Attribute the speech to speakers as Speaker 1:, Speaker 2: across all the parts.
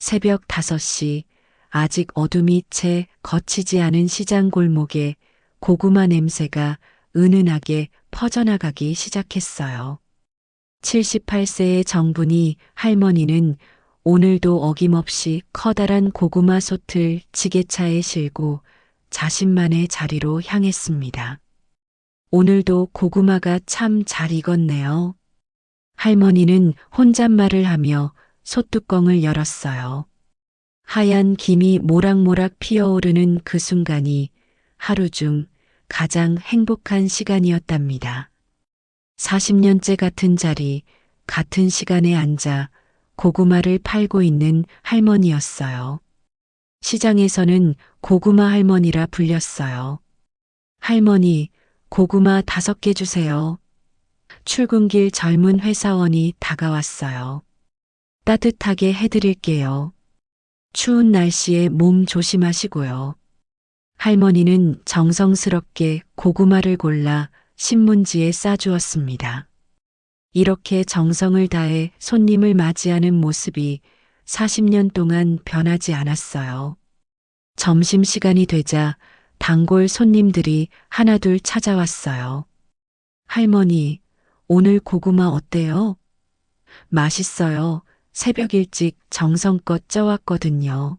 Speaker 1: 새벽 5시, 아직 어둠이 채 거치지 않은 시장 골목에 고구마 냄새가 은은하게 퍼져나가기 시작했어요. 78세의 정분이 할머니는 오늘도 어김없이 커다란 고구마 솥을 지게차에 실고 자신만의 자리로 향했습니다. 오늘도 고구마가 참 잘 익었네요. 할머니는 혼잣말을 하며 솥뚜껑을 열었어요. 하얀 김이 모락모락 피어오르는 그 순간이 하루 중 가장 행복한 시간이었답니다. 40년째 같은 자리, 같은 시간에 앉아 고구마를 팔고 있는 할머니였어요. 시장에서는 고구마 할머니라 불렸어요. 할머니, 고구마 5개 주세요. 출근길 젊은 회사원이 다가왔어요. 따뜻하게 해드릴게요. 추운 날씨에 몸 조심하시고요. 할머니는 정성스럽게 고구마를 골라 신문지에 싸주었습니다. 이렇게 정성을 다해 손님을 맞이하는 모습이 40년 동안 변하지 않았어요. 점심시간이 되자 단골 손님들이 하나둘 찾아왔어요. 할머니, 오늘 고구마 어때요? 맛있어요. 새벽 일찍 정성껏 쪄왔거든요.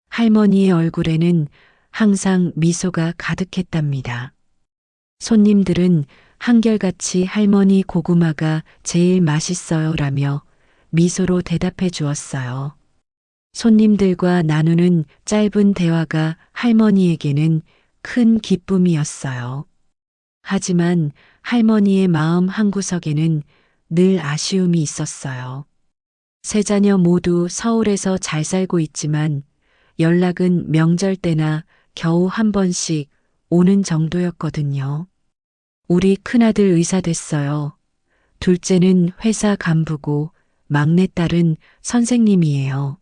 Speaker 1: 할머니의 얼굴에는 항상 미소가 가득했답니다. 손님들은 한결같이 할머니 고구마가 제일 맛있어요 라며 미소로 대답해 주었어요. 손님들과 나누는 짧은 대화가 할머니에게는 큰 기쁨이었어요. 하지만 할머니의 마음 한구석에는 늘 아쉬움이 있었어요. 세 자녀 모두 서울에서 잘 살고 있지만 연락은 명절 때나 겨우 한 번씩 오는 정도였거든요. 우리 큰아들 의사 됐어요. 둘째는 회사 간부고 막내딸은 선생님이에요.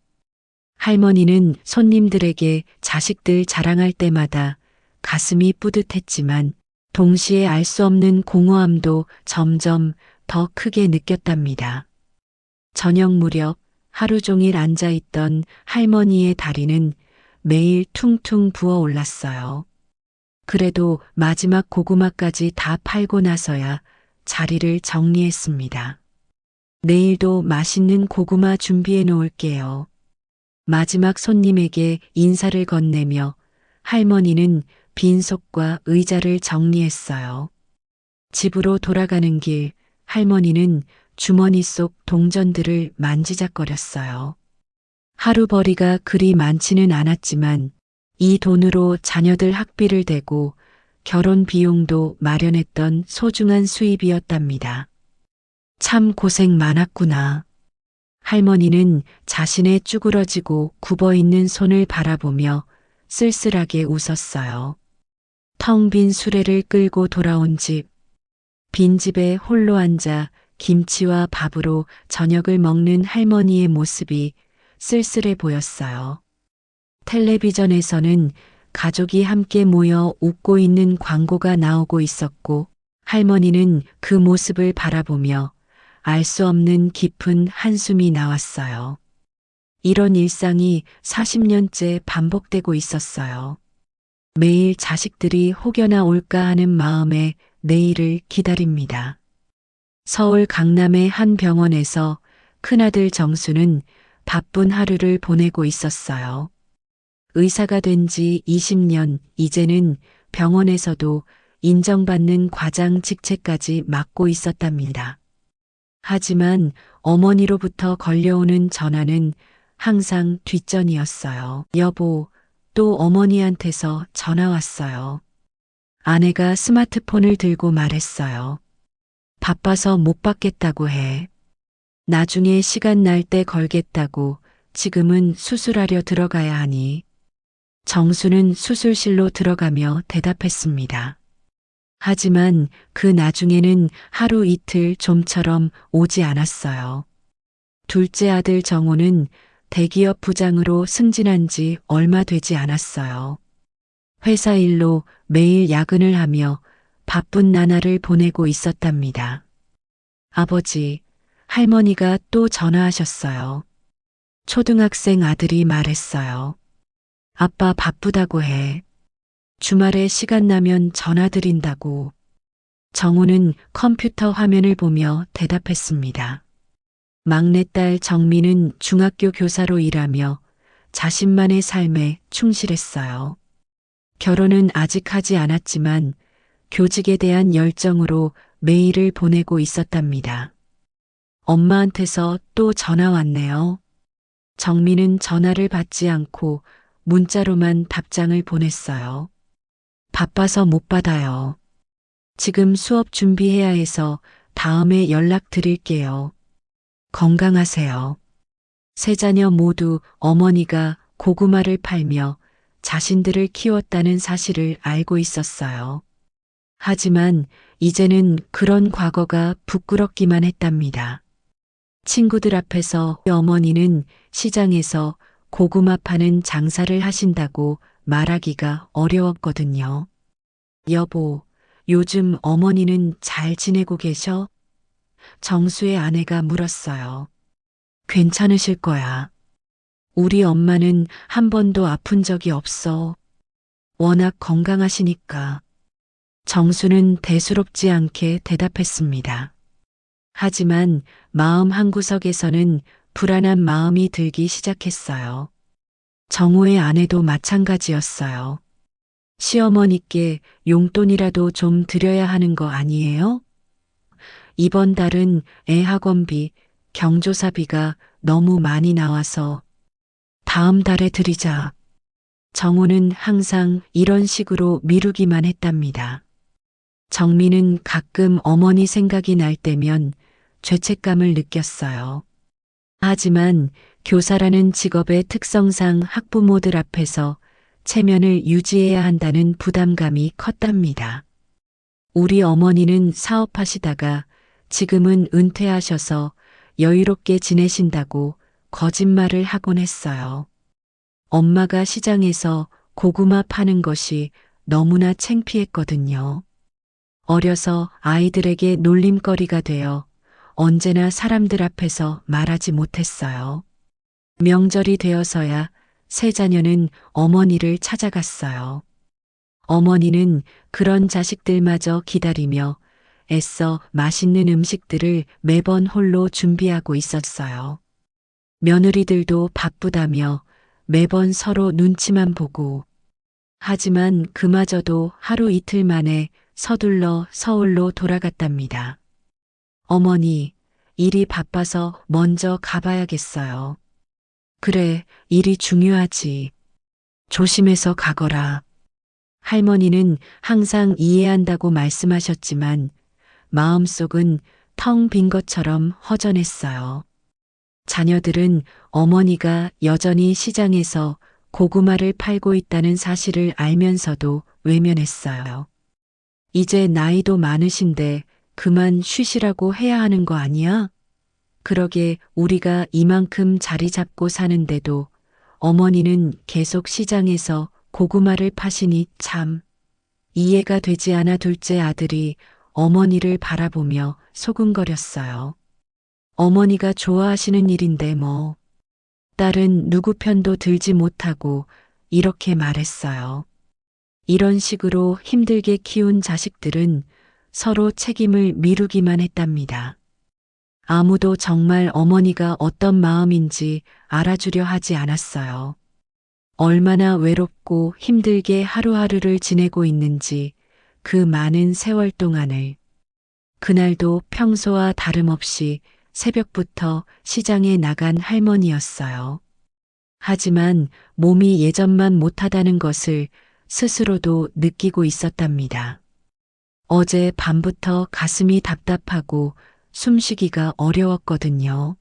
Speaker 1: 할머니는 손님들에게 자식들 자랑할 때마다 가슴이 뿌듯했지만 동시에 알 수 없는 공허함도 점점 더 크게 느꼈답니다. 저녁 무렵 하루 종일 앉아있던 할머니의 다리는 매일 퉁퉁 부어올랐어요. 그래도 마지막 고구마까지 다 팔고 나서야 자리를 정리했습니다. 내일도 맛있는 고구마 준비해 놓을게요. 마지막 손님에게 인사를 건네며 할머니는 빈속과 의자를 정리했어요. 집으로 돌아가는 길, 할머니는 주머니 속 동전들을 만지작거렸어요. 하루벌이가 그리 많지는 않았지만 이 돈으로 자녀들 학비를 대고 결혼 비용도 마련했던 소중한 수입이었답니다. 참 고생 많았구나. 할머니는 자신의 쭈그러지고 굽어있는 손을 바라보며 쓸쓸하게 웃었어요. 텅 빈 수레를 끌고 돌아온 집. 빈집에 홀로 앉아 김치와 밥으로 저녁을 먹는 할머니의 모습이 쓸쓸해 보였어요. 텔레비전에서는 가족이 함께 모여 웃고 있는 광고가 나오고 있었고 할머니는 그 모습을 바라보며 알 수 없는 깊은 한숨이 나왔어요. 이런 일상이 40년째 반복되고 있었어요. 매일 자식들이 혹여나 올까 하는 마음에 내일을 기다립니다. 서울 강남의 한 병원에서 큰아들 정수는 바쁜 하루를 보내고 있었어요. 의사가 된 지 20년, 이제는 병원에서도 인정받는 과장 직책까지 맡고 있었답니다. 하지만 어머니로부터 걸려오는 전화는 항상 뒷전이었어요. 여보, 또 어머니한테서 전화 왔어요. 아내가 스마트폰을 들고 말했어요. 바빠서 못 받겠다고 해. 나중에 시간 날 때 걸겠다고 지금은 수술하려 들어가야 하니. 정수는 수술실로 들어가며 대답했습니다. 하지만 그 나중에는 하루 이틀 좀처럼 오지 않았어요. 둘째 아들 정호는 대기업 부장으로 승진한 지 얼마 되지 않았어요. 회사 일로 매일 야근을 하며 바쁜 나날을 보내고 있었답니다. 아버지, 할머니가 또 전화하셨어요. 초등학생 아들이 말했어요. 아빠 바쁘다고 해. 주말에 시간 나면 전화 드린다고. 정우는 컴퓨터 화면을 보며 대답했습니다. 막내딸 정미는 중학교 교사로 일하며 자신만의 삶에 충실했어요. 결혼은 아직 하지 않았지만 교직에 대한 열정으로 매일을 보내고 있었답니다. 엄마한테서 또 전화 왔네요. 정미는 전화를 받지 않고 문자로만 답장을 보냈어요. 바빠서 못 받아요. 지금 수업 준비해야 해서 다음에 연락드릴게요. 건강하세요. 세 자녀 모두 어머니가 고구마를 팔며 자신들을 키웠다는 사실을 알고 있었어요. 하지만 이제는 그런 과거가 부끄럽기만 했답니다. 친구들 앞에서 어머니는 시장에서 고구마 파는 장사를 하신다고 말하기가 어려웠거든요. 여보, 요즘 어머니는 잘 지내고 계셔? 정수의 아내가 물었어요. 괜찮으실 거야. 우리 엄마는 한 번도 아픈 적이 없어. 워낙 건강하시니까. 정수는 대수롭지 않게 대답했습니다. 하지만 마음 한구석에서는 불안한 마음이 들기 시작했어요. 정우의 아내도 마찬가지였어요. 시어머니께 용돈이라도 좀 드려야 하는 거 아니에요? 이번 달은 애 학원비, 경조사비가 너무 많이 나와서 다음 달에 드리자. 정우는 항상 이런 식으로 미루기만 했답니다. 정민은 가끔 어머니 생각이 날 때면 죄책감을 느꼈어요. 하지만 교사라는 직업의 특성상 학부모들 앞에서 체면을 유지해야 한다는 부담감이 컸답니다. 우리 어머니는 사업하시다가 지금은 은퇴하셔서 여유롭게 지내신다고 거짓말을 하곤 했어요. 엄마가 시장에서 고구마 파는 것이 너무나 창피했거든요. 어려서 아이들에게 놀림거리가 되어 언제나 사람들 앞에서 말하지 못했어요. 명절이 되어서야 세 자녀는 어머니를 찾아갔어요. 어머니는 그런 자식들마저 기다리며 애써 맛있는 음식들을 매번 홀로 준비하고 있었어요. 며느리들도 바쁘다며 매번 서로 눈치만 보고, 하지만 그마저도 하루 이틀 만에 서둘러 서울로 돌아갔답니다. 어머니, 일이 바빠서 먼저 가봐야겠어요. 그래, 일이 중요하지. 조심해서 가거라. 할머니는 항상 이해한다고 말씀하셨지만 마음속은 텅 빈 것처럼 허전했어요. 자녀들은 어머니가 여전히 시장에서 고구마를 팔고 있다는 사실을 알면서도 외면했어요. 이제 나이도 많으신데 그만 쉬시라고 해야 하는 거 아니야? 그러게 우리가 이만큼 자리 잡고 사는데도 어머니는 계속 시장에서 고구마를 파시니 참 이해가 되지 않아 둘째 아들이 어머니를 바라보며 소근거렸어요. 어머니가 좋아하시는 일인데 뭐. 딸은 누구 편도 들지 못하고 이렇게 말했어요. 이런 식으로 힘들게 키운 자식들은 서로 책임을 미루기만 했답니다. 아무도 정말 어머니가 어떤 마음인지 알아주려 하지 않았어요. 얼마나 외롭고 힘들게 하루하루를 지내고 있는지 그 많은 세월 동안을. 그날도 평소와 다름없이 새벽부터 시장에 나간 할머니였어요. 하지만 몸이 예전만 못하다는 것을 스스로도 느끼고 있었답니다. 어제 밤부터 가슴이 답답하고 숨쉬기가 어려웠거든요.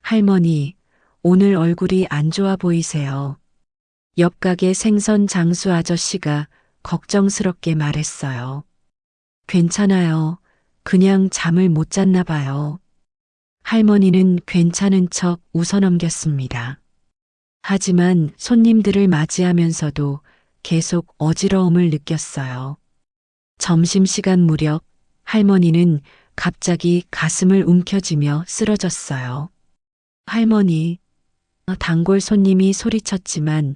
Speaker 1: 할머니, 오늘 얼굴이 안 좋아 보이세요. 옆 가게 생선 장수 아저씨가 걱정스럽게 말했어요. 괜찮아요. 그냥 잠을 못 잤나 봐요. 할머니는 괜찮은 척 웃어넘겼습니다. 하지만 손님들을 맞이하면서도 계속 어지러움을 느꼈어요. 점심시간 무렵 할머니는 갑자기 가슴을 움켜쥐며 쓰러졌어요. 할머니, 단골 손님이 소리쳤지만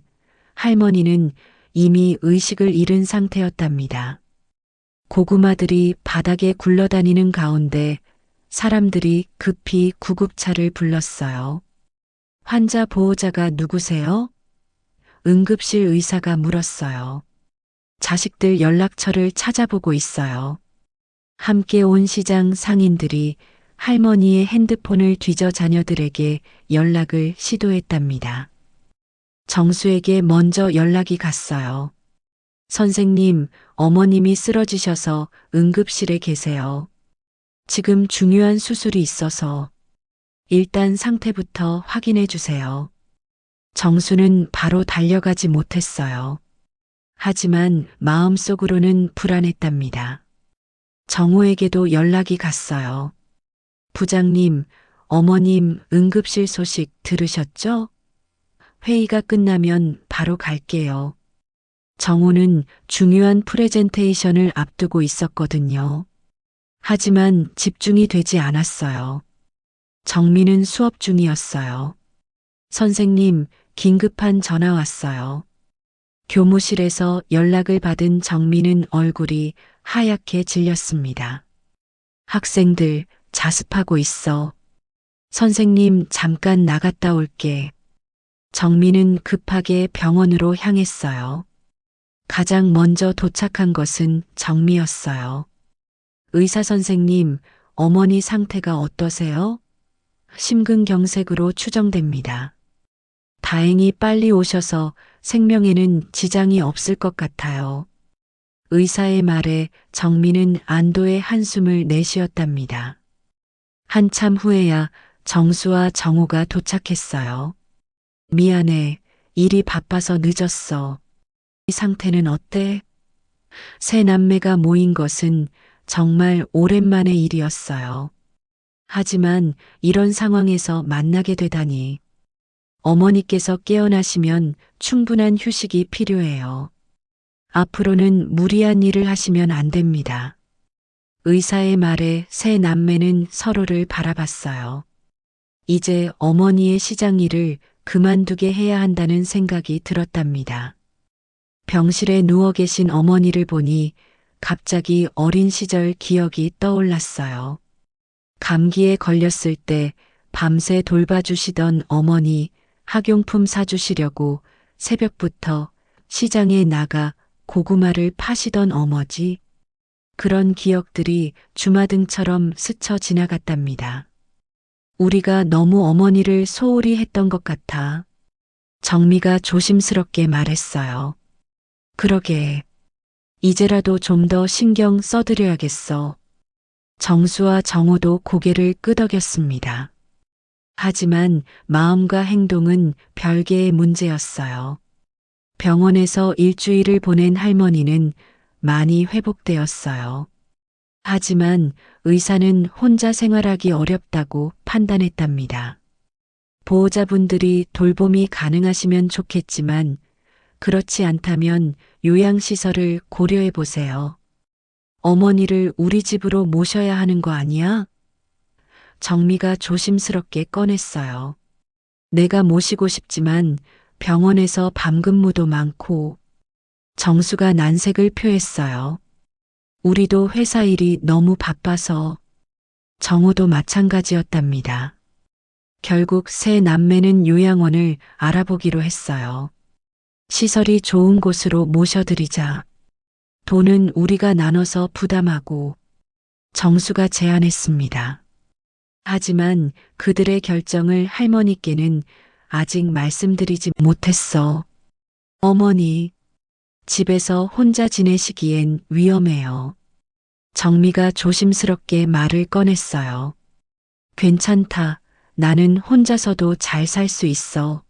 Speaker 1: 할머니는 이미 의식을 잃은 상태였답니다. 고구마들이 바닥에 굴러다니는 가운데 사람들이 급히 구급차를 불렀어요. 환자 보호자가 누구세요? 응급실 의사가 물었어요. 자식들 연락처를 찾아보고 있어요. 함께 온 시장 상인들이 할머니의 핸드폰을 뒤져 자녀들에게 연락을 시도했답니다. 정수에게 먼저 연락이 갔어요. 선생님, 어머님이 쓰러지셔서 응급실에 계세요. 지금 중요한 수술이 있어서 일단 상태부터 확인해 주세요. 정수는 바로 달려가지 못했어요. 하지만 마음속으로는 불안했답니다. 정우에게도 연락이 갔어요. 부장님, 어머님 응급실 소식 들으셨죠? 회의가 끝나면 바로 갈게요. 정우는 중요한 프레젠테이션을 앞두고 있었거든요. 하지만 집중이 되지 않았어요. 정민은 수업 중이었어요. 선생님, 긴급한 전화 왔어요. 교무실에서 연락을 받은 정민은 얼굴이 하얗게 질렸습니다. 학생들 자습하고 있어. 선생님 잠깐 나갔다 올게. 정민은 급하게 병원으로 향했어요. 가장 먼저 도착한 것은 정미였어요. 의사 선생님, 어머니 상태가 어떠세요? 심근경색으로 추정됩니다. 다행히 빨리 오셔서 생명에는 지장이 없을 것 같아요. 의사의 말에 정민은 안도의 한숨을 내쉬었답니다. 한참 후에야 정수와 정우가 도착했어요. 미안해, 일이 바빠서 늦었어. 이 상태는 어때? 세 남매가 모인 것은 정말 오랜만의 일이었어요. 하지만 이런 상황에서 만나게 되다니. 어머니께서 깨어나시면 충분한 휴식이 필요해요. 앞으로는 무리한 일을 하시면 안 됩니다. 의사의 말에 세 남매는 서로를 바라봤어요. 이제 어머니의 시장 일을 그만두게 해야 한다는 생각이 들었답니다. 병실에 누워 계신 어머니를 보니 갑자기 어린 시절 기억이 떠올랐어요. 감기에 걸렸을 때 밤새 돌봐주시던 어머니, 학용품 사주시려고 새벽부터 시장에 나가 고구마를 파시던 어머지. 그런 기억들이 주마등처럼 스쳐 지나갔답니다. 우리가 너무 어머니를 소홀히 했던 것 같아. 정미가 조심스럽게 말했어요. 그러게. 이제라도 좀 더 신경 써드려야겠어. 정수와 정호도 고개를 끄덕였습니다. 하지만 마음과 행동은 별개의 문제였어요. 병원에서 일주일을 보낸 할머니는 많이 회복되었어요. 하지만 의사는 혼자 생활하기 어렵다고 판단했답니다. 보호자분들이 돌봄이 가능하시면 좋겠지만 그렇지 않다면 요양시설을 고려해 보세요. 어머니를 우리 집으로 모셔야 하는 거 아니야? 정미가 조심스럽게 꺼냈어요. 내가 모시고 싶지만 병원에서 밤근무도 많고. 정수가 난색을 표했어요. 우리도 회사 일이 너무 바빠서. 정우도 마찬가지였답니다. 결국 세 남매는 요양원을 알아보기로 했어요. 시설이 좋은 곳으로 모셔드리자. 돈은 우리가 나눠서 부담하고. 정수가 제안했습니다. 하지만 그들의 결정을 할머니께는 아직 말씀드리지 못했어. 어머니, 집에서 혼자 지내시기엔 위험해요. 정미가 조심스럽게 말을 꺼냈어요. 괜찮다. 나는 혼자서도 잘 살 수 있어.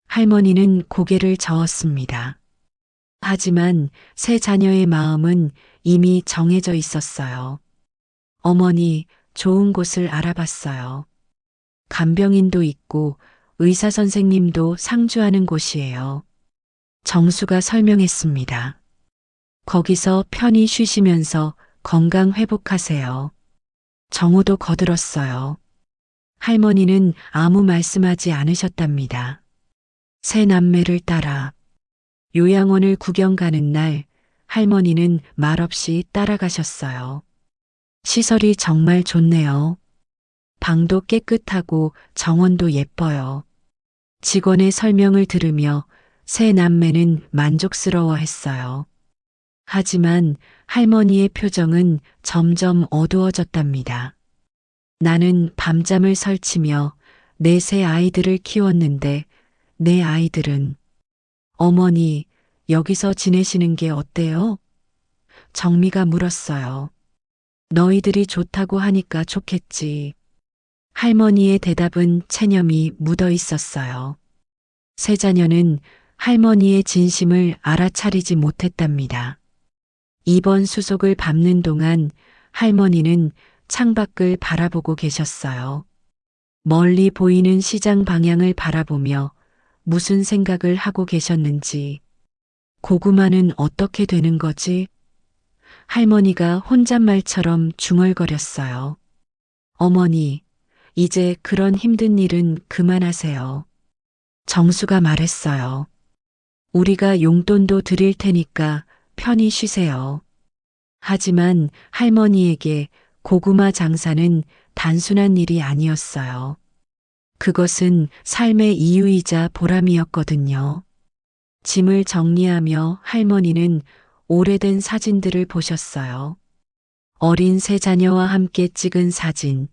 Speaker 1: 할머니는 고개를 저었습니다. 하지만 세 자녀의 마음은 이미 정해져 있었어요. 어머니, 좋은 곳을 알아봤어요. 간병인도 있고 의사 선생님도 상주하는 곳이에요. 정수가 설명했습니다. 거기서 편히 쉬시면서 건강 회복하세요. 정우도 거들었어요. 할머니는 아무 말씀하지 않으셨답니다. 세 남매를 따라 요양원을 구경 가는 날 할머니는 말없이 따라가셨어요. 시설이 정말 좋네요. 방도 깨끗하고 정원도 예뻐요. 직원의 설명을 들으며 세 남매는 만족스러워 했어요. 하지만 할머니의 표정은 점점 어두워졌답니다. 나는 밤잠을 설치며 내 세 아이들을 키웠는데 내 아이들은 어머니, 여기서 지내시는 게 어때요? 정미가 물었어요. 너희들이 좋다고 하니까 좋겠지. 할머니의 대답은 체념이 묻어 있었어요. 세 자녀는 할머니의 진심을 알아차리지 못했답니다. 이번 수속을 밟는 동안 할머니는 창밖을 바라보고 계셨어요. 멀리 보이는 시장 방향을 바라보며 무슨 생각을 하고 계셨는지. 고구마는 어떻게 되는 거지? 할머니가 혼잣말처럼 중얼거렸어요. 어머니, 이제 그런 힘든 일은 그만하세요. 정수가 말했어요. 우리가 용돈도 드릴 테니까 편히 쉬세요. 하지만 할머니에게 고구마 장사는 단순한 일이 아니었어요. 그것은 삶의 이유이자 보람이었거든요. 짐을 정리하며 할머니는 오래된 사진들을 보셨어요. 어린 세 자녀와 함께 찍은 사진,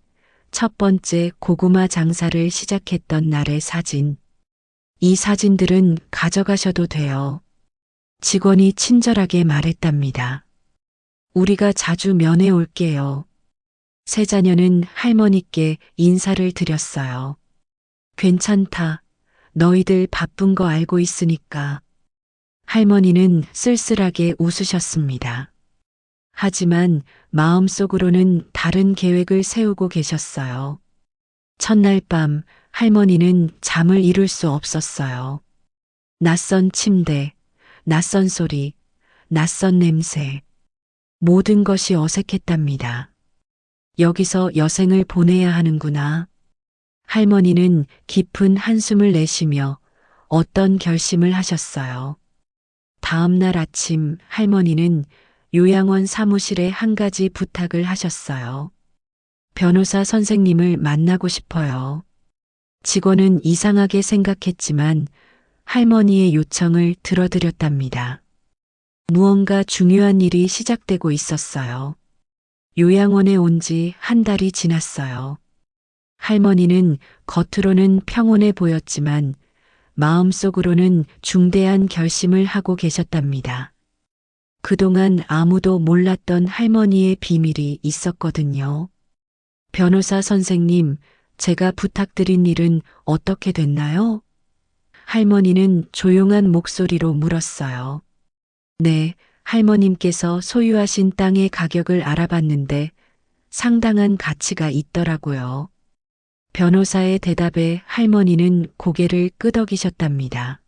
Speaker 1: 첫 번째 고구마 장사를 시작했던 날의 사진. 이 사진들은 가져가셔도 돼요. 직원이 친절하게 말했답니다. 우리가 자주 면회 올게요. 세 자녀는 할머니께 인사를 드렸어요. 괜찮다. 너희들 바쁜 거 알고 있으니까. 할머니는 쓸쓸하게 웃으셨습니다. 하지만 마음속으로는 다른 계획을 세우고 계셨어요. 첫날 밤 할머니는 잠을 이룰 수 없었어요. 낯선 침대, 낯선 소리, 낯선 냄새. 모든 것이 어색했답니다. 여기서 여생을 보내야 하는구나. 할머니는 깊은 한숨을 내쉬며 어떤 결심을 하셨어요. 다음 날 아침 할머니는 요양원 사무실에 한 가지 부탁을 하셨어요. 변호사 선생님을 만나고 싶어요. 직원은 이상하게 생각했지만 할머니의 요청을 들어드렸답니다. 무언가 중요한 일이 시작되고 있었어요. 요양원에 온 지 한 달이 지났어요. 할머니는 겉으로는 평온해 보였지만 마음속으로는 중대한 결심을 하고 계셨답니다. 그동안 아무도 몰랐던 할머니의 비밀이 있었거든요. 변호사 선생님, 제가 부탁드린 일은 어떻게 됐나요? 할머니는 조용한 목소리로 물었어요. 네, 할머님께서 소유하신 땅의 가격을 알아봤는데 상당한 가치가 있더라고요. 변호사의 대답에 할머니는 고개를 끄덕이셨답니다.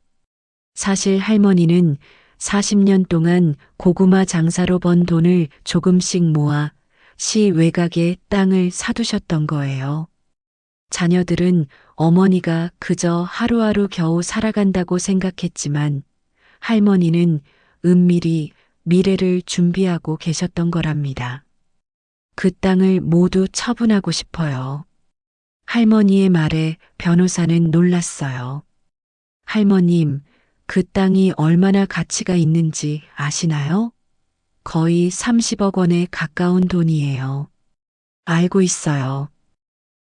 Speaker 1: 사실 할머니는 40년 동안 고구마 장사로 번 돈을 조금씩 모아 시 외곽에 땅을 사두셨던 거예요. 자녀들은 어머니가 그저 하루하루 겨우 살아간다고 생각했지만 할머니는 은밀히 미래를 준비하고 계셨던 거랍니다. 그 땅을 모두 처분하고 싶어요. 할머니의 말에 변호사는 놀랐어요. 할머님, 그 땅이 얼마나 가치가 있는지 아시나요? 거의 30억 원에 가까운 돈이에요. 알고 있어요.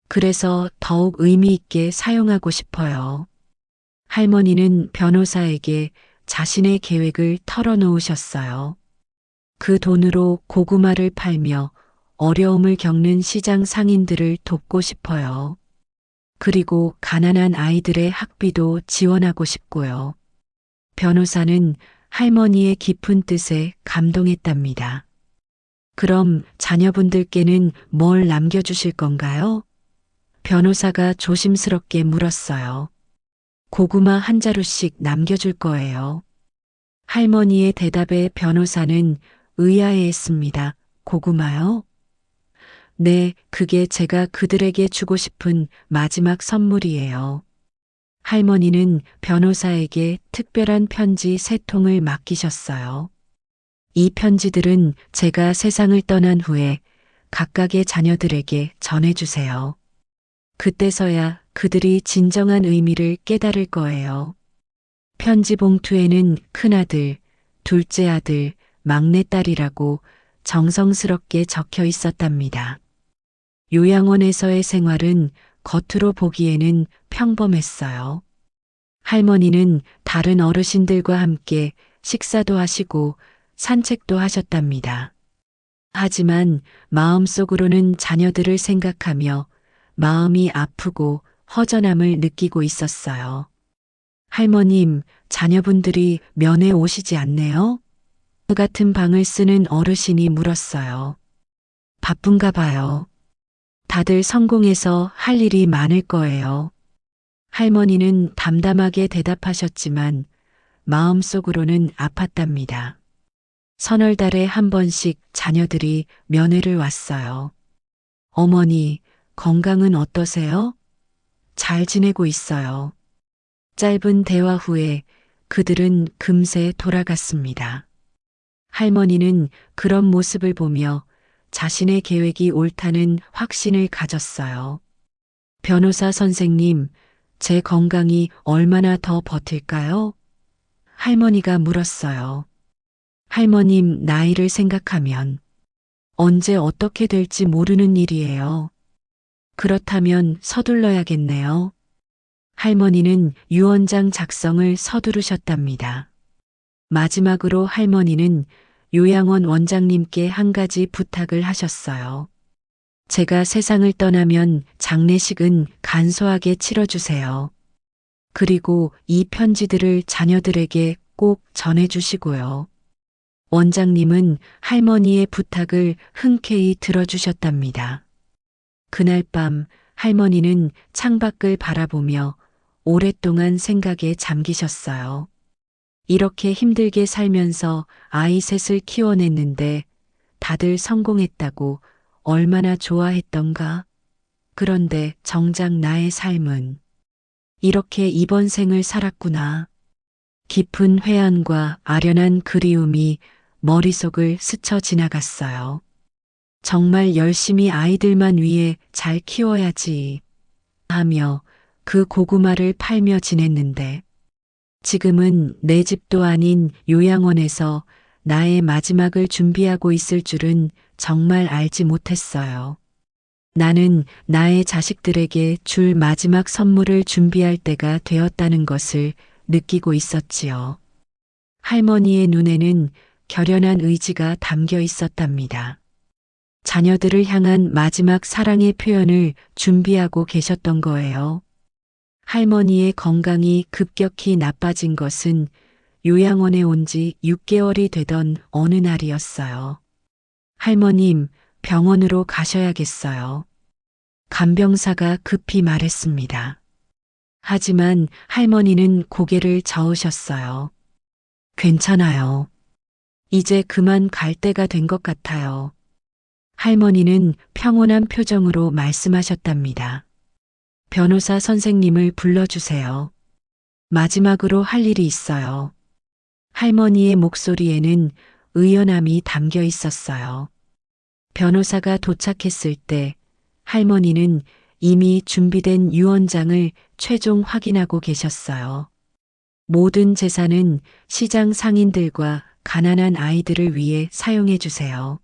Speaker 1: 그래서 더욱 의미 있게 사용하고 싶어요. 할머니는 변호사에게 자신의 계획을 털어놓으셨어요. 그 돈으로 고구마를 팔며 어려움을 겪는 시장 상인들을 돕고 싶어요. 그리고 가난한 아이들의 학비도 지원하고 싶고요. 변호사는 할머니의 깊은 뜻에 감동했답니다. 그럼 자녀분들께는 뭘 남겨주실 건가요? 변호사가 조심스럽게 물었어요. 고구마 한 자루씩 남겨줄 거예요. 할머니의 대답에 변호사는 의아해했습니다. 고구마요? 네, 그게 제가 그들에게 주고 싶은 마지막 선물이에요. 할머니는 변호사에게 특별한 편지 3통을 맡기셨어요. 이 편지들은 제가 세상을 떠난 후에 각각의 자녀들에게 전해주세요. 그때서야 그들이 진정한 의미를 깨달을 거예요. 편지 봉투에는 큰아들, 둘째 아들, 막내딸이라고 정성스럽게 적혀 있었답니다. 요양원에서의 생활은 겉으로 보기에는 평범했어요. 할머니는 다른 어르신들과 함께 식사도 하시고 산책도 하셨답니다. 하지만 마음속으로는 자녀들을 생각하며 마음이 아프고 허전함을 느끼고 있었어요. 할머님, 자녀분들이 면회 오시지 않네요? 그 같은 방을 쓰는 어르신이 물었어요. 바쁜가 봐요. 다들 성공해서 할 일이 많을 거예요. 할머니는 담담하게 대답하셨지만 마음속으로는 아팠답니다. 서너 달에 한 번씩 자녀들이 면회를 왔어요. 어머니, 건강은 어떠세요? 잘 지내고 있어요. 짧은 대화 후에 그들은 금세 돌아갔습니다. 할머니는 그런 모습을 보며 자신의 계획이 옳다는 확신을 가졌어요. 변호사 선생님, 제 건강이 얼마나 더 버틸까요? 할머니가 물었어요. 할머님 나이를 생각하면 언제 어떻게 될지 모르는 일이에요. 그렇다면 서둘러야겠네요. 할머니는 유언장 작성을 서두르셨답니다. 마지막으로 할머니는 요양원 원장님께 한 가지 부탁을 하셨어요. 제가 세상을 떠나면 장례식은 간소하게 치러주세요. 그리고 이 편지들을 자녀들에게 꼭 전해주시고요. 원장님은 할머니의 부탁을 흔쾌히 들어주셨답니다. 그날 밤 할머니는 창밖을 바라보며 오랫동안 생각에 잠기셨어요. 이렇게 힘들게 살면서 아이 셋을 키워냈는데 다들 성공했다고 얼마나 좋아했던가. 그런데 정작 나의 삶은 이렇게 이번 생을 살았구나. 깊은 회한과 아련한 그리움이 머릿속을 스쳐 지나갔어요. 정말 열심히 아이들만 위해 잘 키워야지 하며 그 고구마를 팔며 지냈는데 지금은 내 집도 아닌 요양원에서 나의 마지막을 준비하고 있을 줄은 정말 알지 못했어요. 나는 나의 자식들에게 줄 마지막 선물을 준비할 때가 되었다는 것을 느끼고 있었지요. 할머니의 눈에는 결연한 의지가 담겨 있었답니다. 자녀들을 향한 마지막 사랑의 표현을 준비하고 계셨던 거예요. 할머니의 건강이 급격히 나빠진 것은 요양원에 온 지 6개월이 되던 어느 날이었어요. 할머님, 병원으로 가셔야겠어요. 간병사가 급히 말했습니다. 하지만 할머니는 고개를 저으셨어요. 괜찮아요. 이제 그만 갈 때가 된 것 같아요. 할머니는 평온한 표정으로 말씀하셨답니다. 변호사 선생님을 불러주세요. 마지막으로 할 일이 있어요. 할머니의 목소리에는 의연함이 담겨 있었어요. 변호사가 도착했을 때 할머니는 이미 준비된 유언장을 최종 확인하고 계셨어요. 모든 재산은 시장 상인들과 가난한 아이들을 위해 사용해 주세요.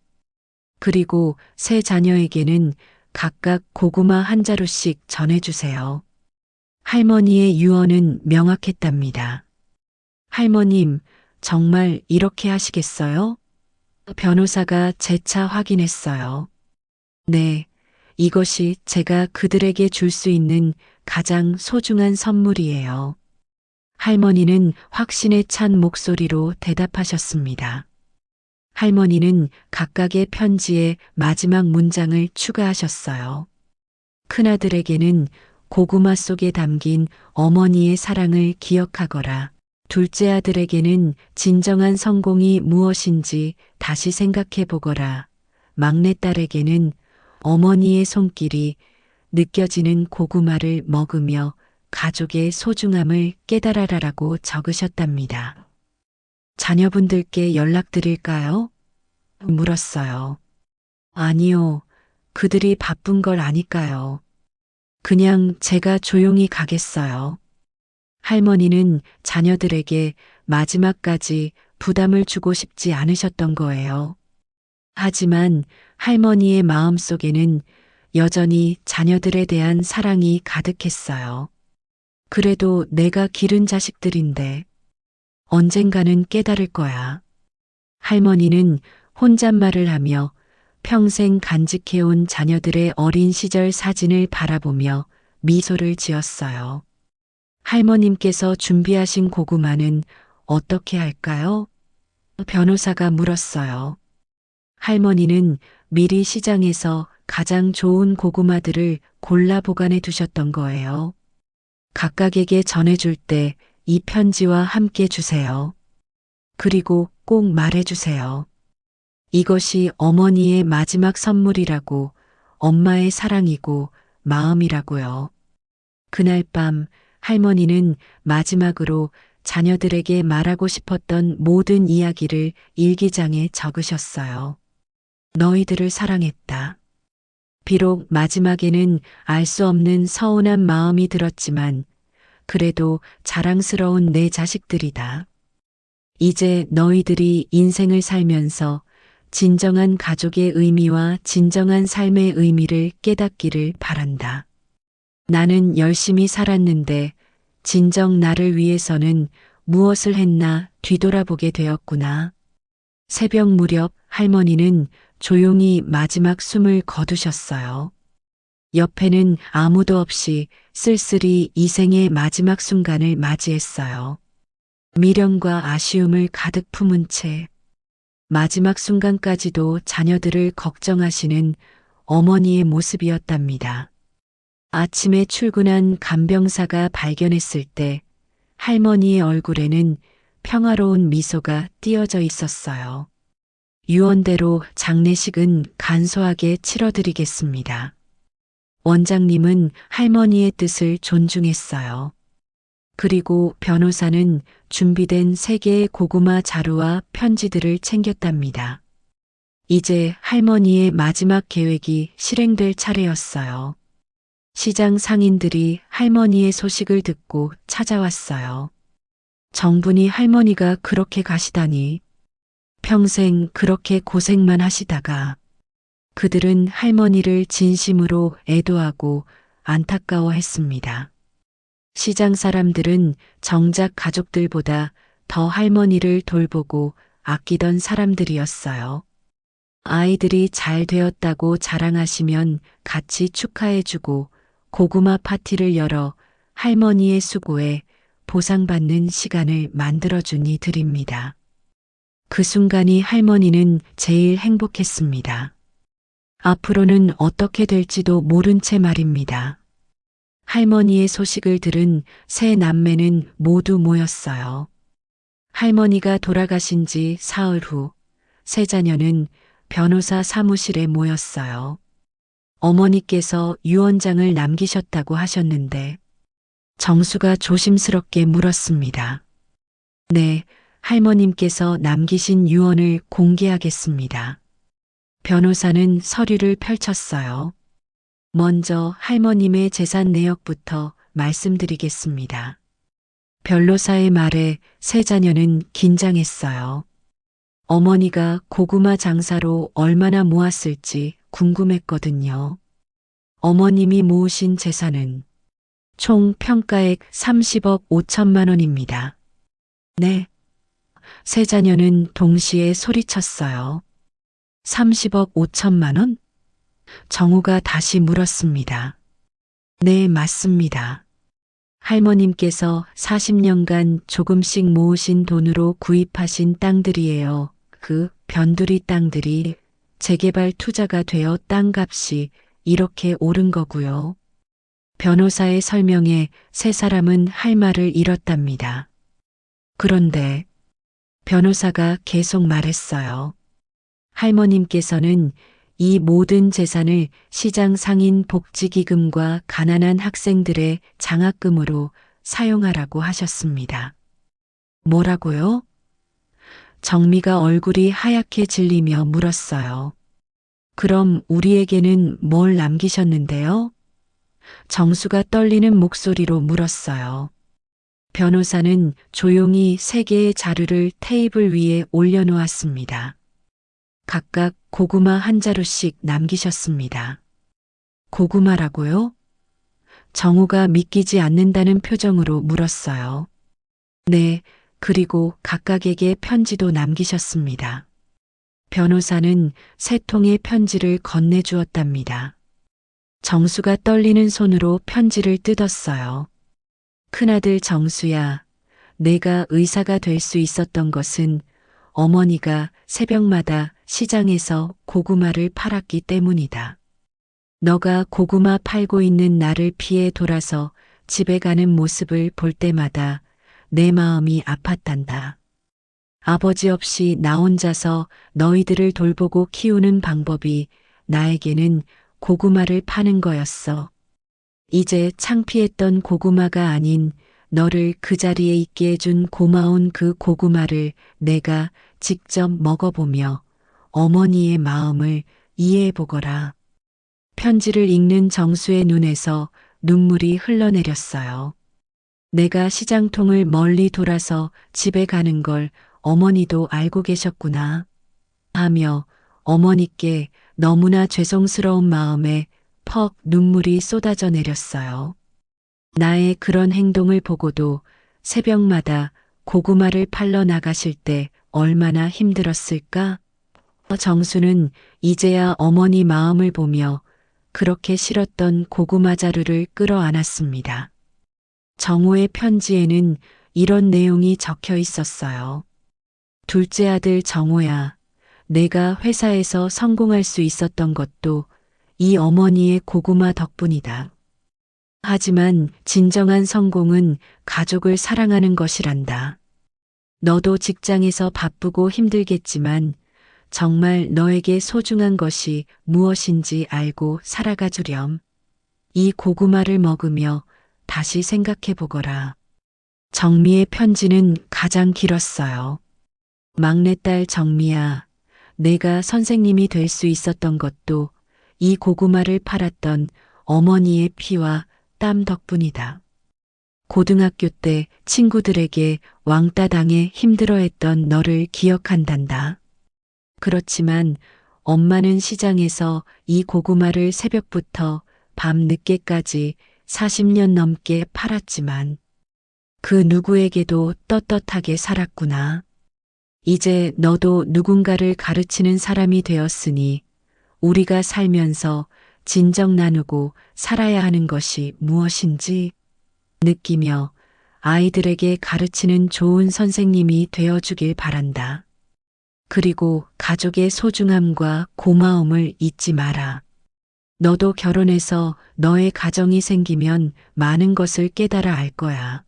Speaker 1: 그리고 세 자녀에게는 각각 고구마 한 자루씩 전해주세요. 할머니의 유언은 명확했답니다. 할머님, 정말 이렇게 하시겠어요? 변호사가 재차 확인했어요. 네, 이것이 제가 그들에게 줄 수 있는 가장 소중한 선물이에요. 할머니는 확신에 찬 목소리로 대답하셨습니다. 할머니는 각각의 편지에 마지막 문장을 추가하셨어요. 큰아들에게는 고구마 속에 담긴 어머니의 사랑을 기억하거라. 둘째 아들에게는 진정한 성공이 무엇인지 다시 생각해 보거라. 막내딸에게는 어머니의 손길이 느껴지는 고구마를 먹으며 가족의 소중함을 깨달아라라고 적으셨답니다. 자녀분들께 연락드릴까요? 물었어요. 아니요. 그들이 바쁜 걸 아니까요. 그냥 제가 조용히 가겠어요. 할머니는 자녀들에게 마지막까지 부담을 주고 싶지 않으셨던 거예요. 하지만 할머니의 마음속에는 여전히 자녀들에 대한 사랑이 가득했어요. 그래도 내가 기른 자식들인데 언젠가는 깨달을 거야. 할머니는 혼잣말을 하며 평생 간직해온 자녀들의 어린 시절 사진을 바라보며 미소를 지었어요. 할머님께서 준비하신 고구마는 어떻게 할까요? 변호사가 물었어요. 할머니는 미리 시장에서 가장 좋은 고구마들을 골라 보관해 두셨던 거예요. 각각에게 전해줄 때 이 편지와 함께 주세요. 그리고 꼭 말해주세요. 이것이 어머니의 마지막 선물이라고, 엄마의 사랑이고 마음이라고요. 그날 밤 할머니는 마지막으로 자녀들에게 말하고 싶었던 모든 이야기를 일기장에 적으셨어요. 너희들을 사랑했다. 비록 마지막에는 알 수 없는 서운한 마음이 들었지만 그래도 자랑스러운 내 자식들이다. 이제 너희들이 인생을 살면서 진정한 가족의 의미와 진정한 삶의 의미를 깨닫기를 바란다. 나는 열심히 살았는데 진정 나를 위해서는 무엇을 했나 뒤돌아보게 되었구나. 새벽 무렵 할머니는 조용히 마지막 숨을 거두셨어요. 옆에는 아무도 없이 쓸쓸히 이 생의 마지막 순간을 맞이했어요. 미련과 아쉬움을 가득 품은 채 마지막 순간까지도 자녀들을 걱정하시는 어머니의 모습이었답니다. 아침에 출근한 간병사가 발견했을 때 할머니의 얼굴에는 평화로운 미소가 띄어져 있었어요. 유언대로 장례식은 간소하게 치러드리겠습니다. 원장님은 할머니의 뜻을 존중했어요. 그리고 변호사는 준비된 3개의 고구마 자루와 편지들을 챙겼답니다. 이제 할머니의 마지막 계획이 실행될 차례였어요. 시장 상인들이 할머니의 소식을 듣고 찾아왔어요. 정분이 할머니가 그렇게 가시다니. 평생 그렇게 고생만 하시다가 그들은 할머니를 진심으로 애도하고 안타까워했습니다. 시장 사람들은 정작 가족들보다 더 할머니를 돌보고 아끼던 사람들이었어요. 아이들이 잘 되었다고 자랑하시면 같이 축하해주고 고구마 파티를 열어 할머니의 수고에 보상받는 시간을 만들어준 이들입니다. 그 순간이 할머니는 제일 행복했습니다. 앞으로는 어떻게 될지도 모른 채 말입니다. 할머니의 소식을 들은 세 남매는 모두 모였어요. 할머니가 돌아가신 지 사흘 후, 세 자녀는 변호사 사무실에 모였어요. 어머니께서 유언장을 남기셨다고 하셨는데, 정수가 조심스럽게 물었습니다. 네, 할머님께서 남기신 유언을 공개하겠습니다. 변호사는 서류를 펼쳤어요. 먼저 할머님의 재산 내역부터 말씀드리겠습니다. 변호사의 말에 세 자녀는 긴장했어요. 어머니가 고구마 장사로 얼마나 모았을지 궁금했거든요. 어머님이 모으신 재산은 총 평가액 30억 5천만 원입니다. 네. 세 자녀는 동시에 소리쳤어요. 30억 5천만 원? 정우가 다시 물었습니다. 네, 맞습니다. 할머님께서 40년간 조금씩 모으신 돈으로 구입하신 땅들이에요. 그 변두리 땅들이 재개발 투자가 되어 땅값이 이렇게 오른 거고요. 변호사의 설명에 세 사람은 할 말을 잃었답니다. 그런데 변호사가 계속 말했어요. 할머님께서는 이 모든 재산을 시장 상인 복지기금과 가난한 학생들의 장학금으로 사용하라고 하셨습니다. 뭐라고요? 정미가 얼굴이 하얗게 질리며 물었어요. 그럼 우리에게는 뭘 남기셨는데요? 정수가 떨리는 목소리로 물었어요. 변호사는 조용히 세 개의 자루를 테이블 위에 올려놓았습니다. 각각 고구마 한 자루씩 남기셨습니다. 고구마라고요? 정우가 믿기지 않는다는 표정으로 물었어요. 네, 그리고 각각에게 편지도 남기셨습니다. 변호사는 세 통의 편지를 건네주었답니다. 정수가 떨리는 손으로 편지를 뜯었어요. 큰아들 정수야, 내가 의사가 될 수 있었던 것은 어머니가 새벽마다 시장에서 고구마를 팔았기 때문이다. 너가 고구마 팔고 있는 나를 피해 돌아서 집에 가는 모습을 볼 때마다 내 마음이 아팠단다. 아버지 없이 나 혼자서 너희들을 돌보고 키우는 방법이 나에게는 고구마를 파는 거였어. 이제 창피했던 고구마가 아닌 너를 그 자리에 있게 해준 고마운 그 고구마를 내가 직접 먹어보며 어머니의 마음을 이해해보거라. 편지를 읽는 정수의 눈에서 눈물이 흘러내렸어요. 내가 시장통을 멀리 돌아서 집에 가는 걸 어머니도 알고 계셨구나 하며 어머니께 너무나 죄송스러운 마음에 퍽 눈물이 쏟아져 내렸어요. 나의 그런 행동을 보고도 새벽마다 고구마를 팔러 나가실 때 얼마나 힘들었을까? 정수는 이제야 어머니 마음을 보며 그렇게 싫었던 고구마 자루를 끌어안았습니다. 정우의 편지에는 이런 내용이 적혀 있었어요. 둘째 아들 정우야, 내가 회사에서 성공할 수 있었던 것도 이 어머니의 고구마 덕분이다. 하지만 진정한 성공은 가족을 사랑하는 것이란다. 너도 직장에서 바쁘고 힘들겠지만 정말 너에게 소중한 것이 무엇인지 알고 살아가 주렴. 이 고구마를 먹으며 다시 생각해 보거라. 정미의 편지는 가장 길었어요. 막내딸 정미야, 내가 선생님이 될 수 있었던 것도 이 고구마를 팔았던 어머니의 피와 땀 덕분이다. 고등학교 때 친구들에게 왕따 당해 힘들어했던 너를 기억한단다. 그렇지만 엄마는 시장에서 이 고구마를 새벽부터 밤 늦게까지 40년 넘게 팔았지만 그 누구에게도 떳떳하게 살았구나. 이제 너도 누군가를 가르치는 사람이 되었으니 우리가 살면서 진정 나누고 살아야 하는 것이 무엇인지 느끼며 아이들에게 가르치는 좋은 선생님이 되어주길 바란다. 그리고 가족의 소중함과 고마움을 잊지 마라. 너도 결혼해서 너의 가정이 생기면 많은 것을 깨달아 알 거야.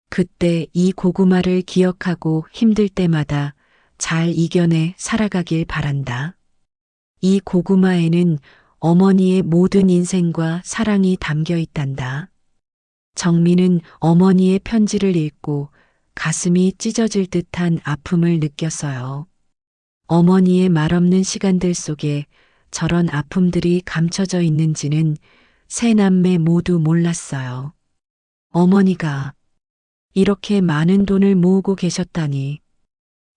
Speaker 1: 그때 이 고구마를 기억하고 힘들 때마다 잘 이겨내 살아가길 바란다. 이 고구마에는 어머니의 모든 인생과 사랑이 담겨 있단다. 정미는 어머니의 편지를 읽고 가슴이 찢어질 듯한 아픔을 느꼈어요. 어머니의 말없는 시간들 속에 저런 아픔들이 감춰져 있는지는 세 남매 모두 몰랐어요. 어머니가 이렇게 많은 돈을 모으고 계셨다니.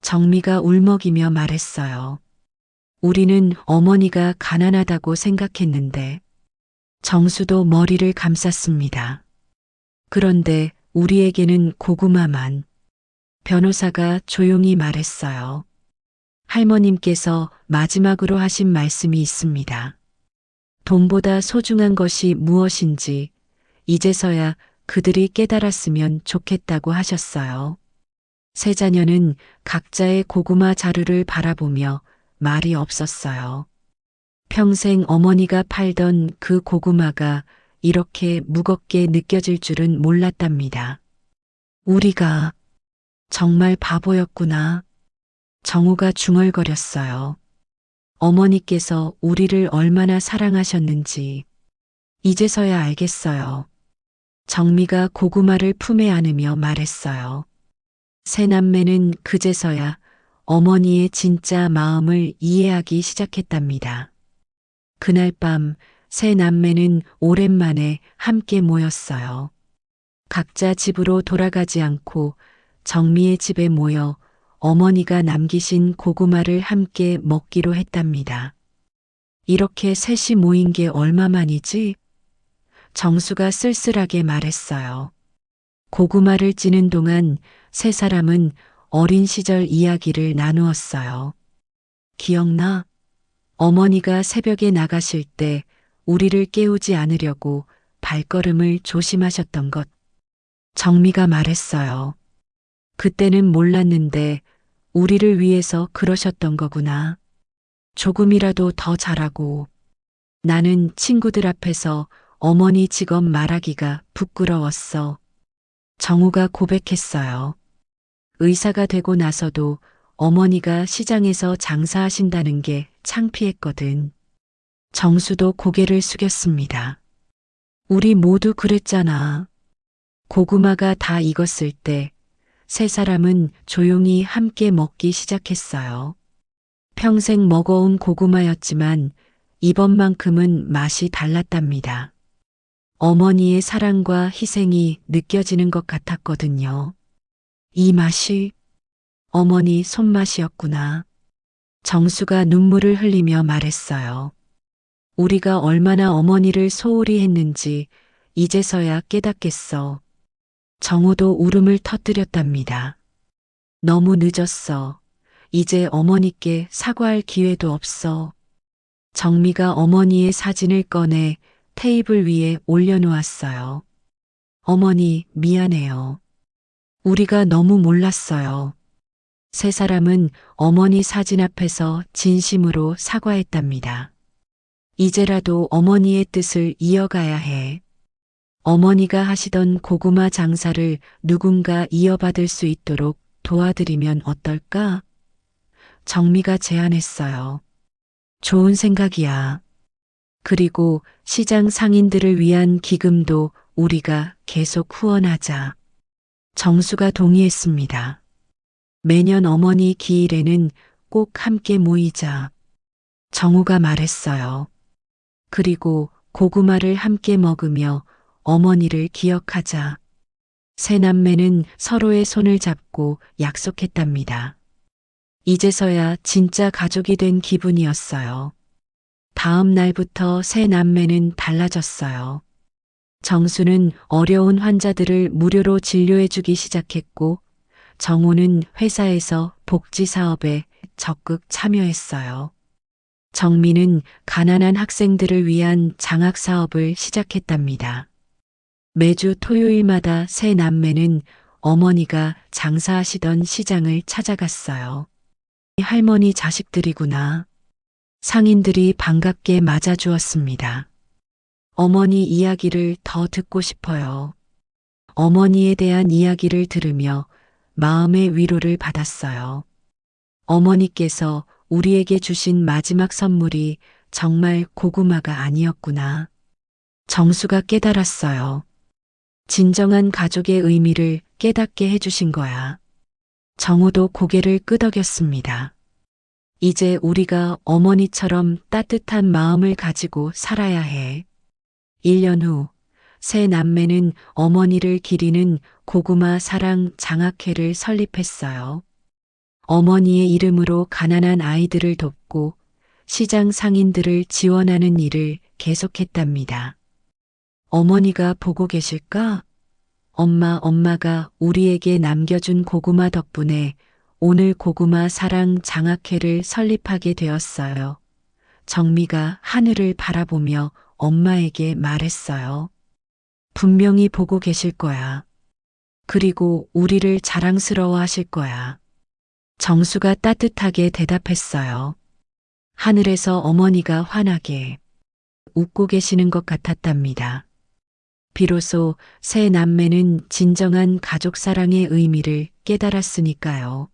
Speaker 1: 정미가 울먹이며 말했어요. 우리는 어머니가 가난하다고 생각했는데. 정수도 머리를 감쌌습니다. 그런데 우리에게는 고구마만. 변호사가 조용히 말했어요. 할머님께서 마지막으로 하신 말씀이 있습니다. 돈보다 소중한 것이 무엇인지 이제서야 그들이 깨달았으면 좋겠다고 하셨어요. 세 자녀는 각자의 고구마 자루를 바라보며 말이 없었어요. 평생 어머니가 팔던 그 고구마가 이렇게 무겁게 느껴질 줄은 몰랐답니다. 우리가 정말 바보였구나. 정우가 중얼거렸어요. 어머니께서 우리를 얼마나 사랑하셨는지 이제서야 알겠어요. 정미가 고구마를 품에 안으며 말했어요. 새 남매는 그제서야 어머니의 진짜 마음을 이해하기 시작했답니다. 그날 밤 새 남매는 오랜만에 함께 모였어요. 각자 집으로 돌아가지 않고 정미의 집에 모여 어머니가 남기신 고구마를 함께 먹기로 했답니다. 이렇게 셋이 모인 게 얼마만이지? 정수가 쓸쓸하게 말했어요. 고구마를 찌는 동안 세 사람은 어린 시절 이야기를 나누었어요. 기억나? 어머니가 새벽에 나가실 때 우리를 깨우지 않으려고 발걸음을 조심하셨던 것. 정미가 말했어요. 그때는 몰랐는데 우리를 위해서 그러셨던 거구나. 조금이라도 더 잘하고. 나는 친구들 앞에서 어머니 직업 말하기가 부끄러웠어. 정우가 고백했어요. 의사가 되고 나서도 어머니가 시장에서 장사하신다는 게 창피했거든. 정수도 고개를 숙였습니다. 우리 모두 그랬잖아. 고구마가 다 익었을 때 세 사람은 조용히 함께 먹기 시작했어요. 평생 먹어온 고구마였지만 이번만큼은 맛이 달랐답니다. 어머니의 사랑과 희생이 느껴지는 것 같았거든요. 이 맛이 어머니 손맛이었구나. 정수가 눈물을 흘리며 말했어요. 우리가 얼마나 어머니를 소홀히 했는지 이제서야 깨닫겠어. 정우도 울음을 터뜨렸답니다. 너무 늦었어. 이제 어머니께 사과할 기회도 없어. 정미가 어머니의 사진을 꺼내 테이블 위에 올려놓았어요. 어머니, 미안해요. 우리가 너무 몰랐어요. 세 사람은 어머니 사진 앞에서 진심으로 사과했답니다. 이제라도 어머니의 뜻을 이어가야 해. 어머니가 하시던 고구마 장사를 누군가 이어받을 수 있도록 도와드리면 어떨까? 정미가 제안했어요. 좋은 생각이야. 그리고 시장 상인들을 위한 기금도 우리가 계속 후원하자. 정수가 동의했습니다. 매년 어머니 기일에는 꼭 함께 모이자. 정우가 말했어요. 그리고 고구마를 함께 먹으며 어머니를 기억하자. 세 남매는 서로의 손을 잡고 약속했답니다. 이제서야 진짜 가족이 된 기분이었어요. 다음 날부터 세 남매는 달라졌어요. 정수는 어려운 환자들을 무료로 진료해주기 시작했고, 정우는 회사에서 복지 사업에 적극 참여했어요. 정미는 가난한 학생들을 위한 장학 사업을 시작했답니다. 매주 토요일마다 세 남매는 어머니가 장사하시던 시장을 찾아갔어요. 할머니 자식들이구나. 상인들이 반갑게 맞아주었습니다. 어머니 이야기를 더 듣고 싶어요. 어머니에 대한 이야기를 들으며 마음의 위로를 받았어요. 어머니께서 우리에게 주신 마지막 선물이 정말 고구마가 아니었구나. 정수가 깨달았어요. 진정한 가족의 의미를 깨닫게 해주신 거야. 정우도 고개를 끄덕였습니다. 이제 우리가 어머니처럼 따뜻한 마음을 가지고 살아야 해. 1년 후, 세 남매는 어머니를 기리는 고구마 사랑 장학회를 설립했어요. 어머니의 이름으로 가난한 아이들을 돕고 시장 상인들을 지원하는 일을 계속했답니다. 어머니가 보고 계실까? 엄마가 우리에게 남겨준 고구마 덕분에 오늘 고구마 사랑 장학회를 설립하게 되었어요. 정미가 하늘을 바라보며 엄마에게 말했어요. 분명히 보고 계실 거야. 그리고 우리를 자랑스러워 하실 거야. 정수가 따뜻하게 대답했어요. 하늘에서 어머니가 환하게 웃고 계시는 것 같았답니다. 비로소 세 남매는 진정한 가족 사랑의 의미를 깨달았으니까요.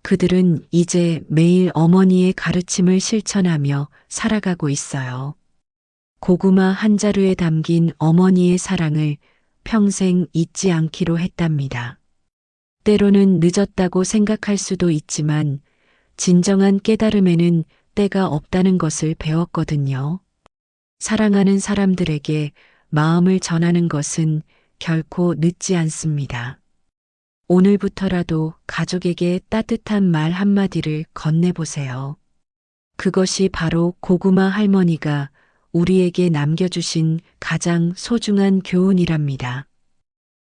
Speaker 1: 그들은 이제 매일 어머니의 가르침을 실천하며 살아가고 있어요. 고구마 한 자루에 담긴 어머니의 사랑을 평생 잊지 않기로 했답니다. 때로는 늦었다고 생각할 수도 있지만 진정한 깨달음에는 때가 없다는 것을 배웠거든요. 사랑하는 사람들에게 마음을 전하는 것은 결코 늦지 않습니다. 오늘부터라도 가족에게 따뜻한 말 한마디를 건네보세요. 그것이 바로 고구마 할머니가 우리에게 남겨주신 가장 소중한 교훈이랍니다.